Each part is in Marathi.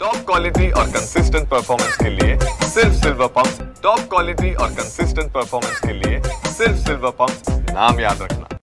टॉप क्वालिटी और कंसिस्टेंट परफॉर्मेंस के लिए सिर्फ सिल्वर पंप्स। टॉप क्वालिटी और कंसिस्टेंट परफॉर्मेंस के लिए सिर्फ सिल्वर पंप्स, नाम याद रखना।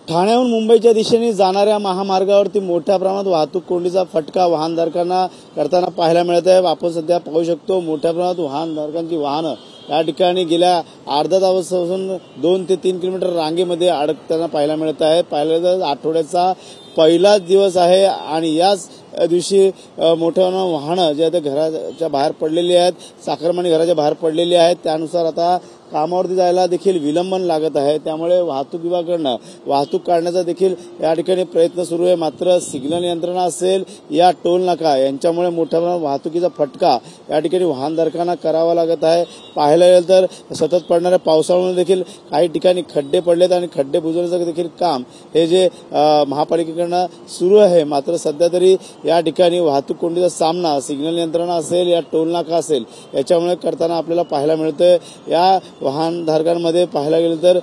ठाण्याहून मुंबईच्या दिशेने जाणाऱ्या महामार्गावरती मोठ्या प्रमाणात वाहतूक कोंडीचा फटका वाहनधारकांना करताना पाहायला मिळत आहे। आपण सध्या पाहू शकतो मोठ्या प्रमाणात वाहनधारकांची वाहनं या ठिकाणी गेल्या अर्धा तासापासून 2 ते 3 किलोमीटर रांगेमध्ये अडकताना पाहायला मिळत आहे। पहिल्या आठवड्याचा पहिलाच दिवस आहे आणि याच दिवशी मोठ्या वाहनं जे आहेत घराच्या बाहेर पडलेली आहेत, चाकरमानी घराच्या बाहेर पडलेली आहेत। त्यानुसार आता कामावरती जायला देखील विलंबन लागत आहे। त्यामुळे वाहतूक विभागाकडून वाहतूक काढण्याचा देखील या ठिकाणी प्रयत्न सुरू आहे। मात्र सिग्नल यंत्रणा असेल या टोल नाका यांच्यामुळे मोठ्या प्रमाणात वाहतुकीचा फटका या ठिकाणी वाहनधारकांना करावा लागत आहे। पाहायला गेलं तर सतत पडणाऱ्या पावसामुळे देखील काही ठिकाणी खड्डे पडलेत आणि खड्डे बुजवण्याचं देखील काम हे जे महापालिकेकडून सुरू आहे। मात्र सध्या तरी या ठिकाणी वाहतूक कोंडीचा सामना सिग्नल यंत्रणा असेल या टोल नाका असेल याच्यामुळे करताना आपल्याला पाहायला मिळतोय। या वाहनधारकांमध्ये पाहायला गेलं तर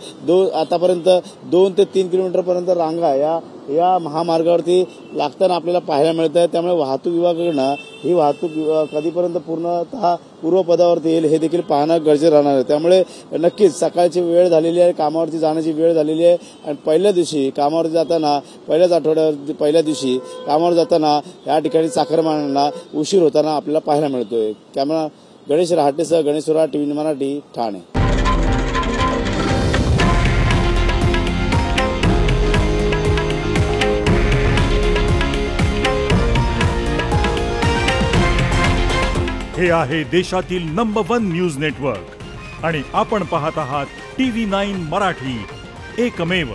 आतापर्यंत 2 ते 3 किलोमीटर पर्यंत रांगा या महामार्गावरती लागताना आपल्याला पाहायला मिळत आहे। त्यामुळे वाहतूक विभागाकडून ही वाहतूक कधीपर्यंत पूर्णतः पूर्वपदावरती येईल हे देखील पाहणं गरजेचं राहणार आहे। त्यामुळे नक्कीच सकाळची वेळ झालेली आहे, कामावरती जाण्याची वेळ झालेली आहे आणि पहिल्या दिवशी कामावरती जाताना पहिल्याच आठवड्यावरती पहिल्या दिवशी कामावर जाताना या ठिकाणी चाकरमान्यांना उशीर होताना आपल्याला पाहायला मिळतोय। कॅमेरा गणेश रहाटेसह गणेश सोरा, टीव्ही मराठी, ठाणे। हे आहे देशातील नंबर 1 न्यूज नेटवर्क आणि आपण पाहत आहात TV9 मराठी, एकमेव।